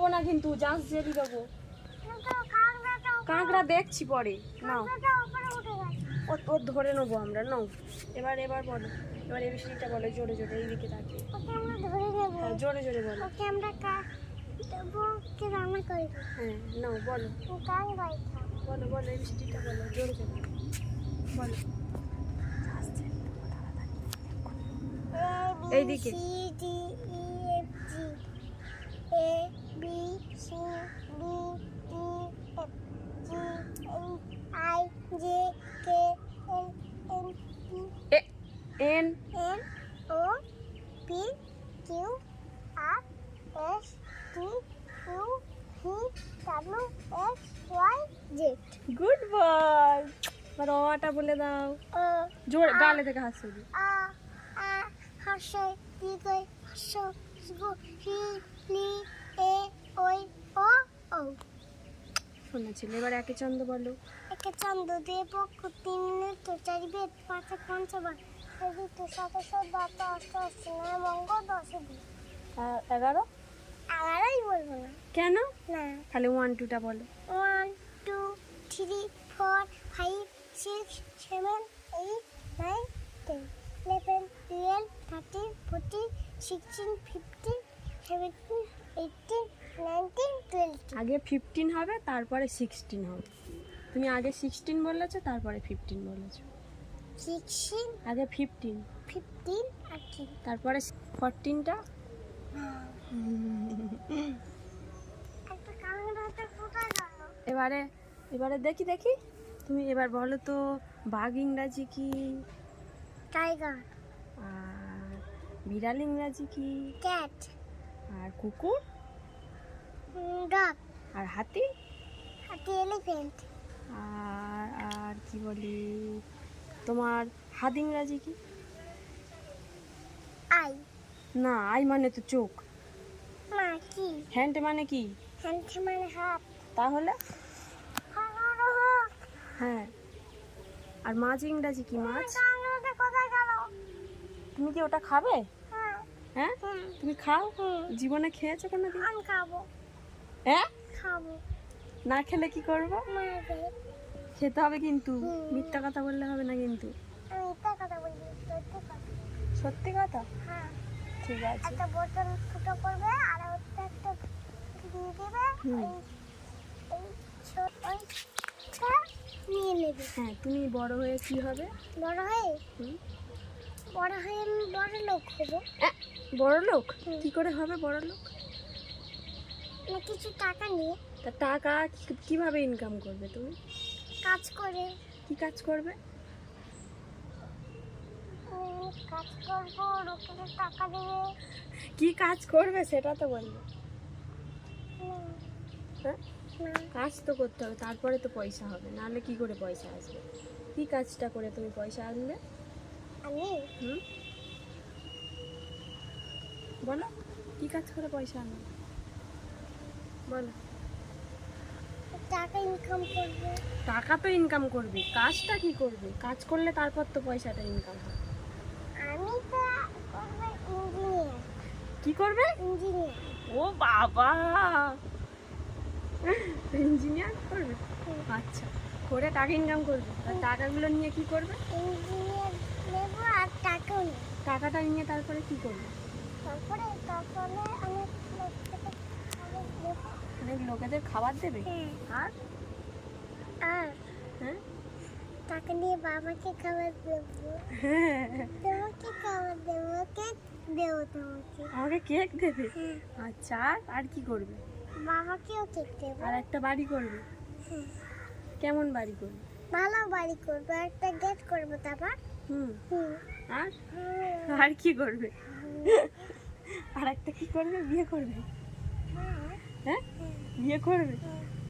দেবো না কিন্তু, জাস্ট জেলি দেবো। কাঁকড়া দেখছি পরে, নাও ও ধরে নেবো আমরা। নাও এবার বলো, এবার এবিসিডিটা বলো জোরে জোরে, এইদিকে তাকিয়ে। হ্যাঁ জোরে জোরে বলো। হ্যাঁ নাও বলো বলো বলো, এবিসিডিটা বলো জোরে জোরে বলো। এইদিকে N O P Q R S T U V W X Y Z। Good boy. এবার অটা বলে দাও জোরে, গালে থেকে হাসি। হাসে দিকে হাসো গো হি লি এ ওই ও ও। শুনেছিল। এবার একে চন্দ বলো। একে চন্দ দিয়ে পক্ষ 3 মিনিট 4 বেদ 5 পঞ্চবার 11 11ই বলবো না। কেন? না তাহলে 1 2টা বলো। 1 2 3 4 5 6 7 8 9 10 11 12 13 14 16 15 17 18 19 20। আগে 15 হবে তারপরে 16 হবে। তুমি আগে 16 বলেছো তারপরে 15 বলেছো। 16 আগে 15 18 তারপরে 14টা। একটা কাংড়াটা কোথায় গেল? এবারে দেখি তুমি এবার বলো তো, বাঘ ইংরাজি কি? টাইগার। আর বিড়াল ইংরাজি কি? ক্যাট। আর কুকুর? ডগ। আর হাতি? হাতি এলিফ্যান্ট। আর কি বলি, তোমার হাত ইংরাজি কি? আই। না, আই মানে তো চোখ। মা কি? হ্যান্ড মানে কি? হ্যান্ড মানে হাত। তাহলে? হ্যাঁ। আর মাছ ইংরাজি কি? মাছ। কোথায় গেল? তুমি কি ওটা খাবে? হ্যাঁ হুম। তুমি খাও? জীবনে খেয়েছো কোনোদিন? আমি খাবো। হ্যাঁ খাবো। না খেলে কি করবো? মারবে। খেতে হবে কিন্তু, মিথ্যা কথা বললে হবে না কিন্তু। আমি মিথ্যা কথা বলছি, সত্যি কথা। সত্যি কথা? হ্যাঁ। ঠিক আছে। একটা বোতল ফুটো করবে আর ওটা একটা দিয়ে দেবে। ওইটা নিয়ে নেবে। হ্যাঁ, তুমি বড় হয়ে কি হবে? বড় হয়ে আমি বড় লোক হবো। বড় লোক? কি করে হবে বড় লোক? না কিছু টাকা নিয়ে। তা টাকা কিভাবে ইনকাম করবে তুমি? কাজ করে। কি কাজ করবে? কাজ করবো, লোকেদের টাকা দেবে। কি কাজ করবে সেটা তো বলবে। হ্যাঁ, কাজ তো করতে হবে, তারপরে তো পয়সা হবে, নাহলে কি করে পয়সা আসবে? কি কাজটা করে তুমি পয়সা আনবে? আমি বলো, কি কাজ করে পয়সা আনবে বলো। টাকা ইনকাম করবো। টাকা তো ইনকাম করবে, কাজটা কি করবে? কাজ করলে তারপর তো পয়সাটা ইনকাম হবে। আমি তো করবো ইঞ্জিনিয়ার। কি করবে? ইঞ্জিনিয়ার। ও বাবা, ইঞ্জিনিয়ার করবে? আচ্ছা, করে টাকা ইনকাম করবে। আর টাকাগুলো নিয়ে কি করবে? ইঞ্জিনিয়ার নেবো আর টাকাও নেবো। টাকাটা নিয়ে তারপরে কি করবে? তারপরে আমি অনেক লোকেদের খাবার দেবে। আর হ্যাঁ, টাকা নিয়ে বাবাকে খাবার দেবো। তোমাকে খাবার দেবো, কেক দেবো তোমাকে। আমাকে কেক দেবে? আচ্ছা, আর কি করবে? বাবাকেও কেক দেবো। আর একটা বাড়ি করবে? কেমন বাড়ি করবে? ভালো বাড়ি করবো, একটা গেট করবো। তারপর আর কি করবে? আর একটা কি করবে? বিয়ে করবে? হ্যাঁ, বিয়ে করবে।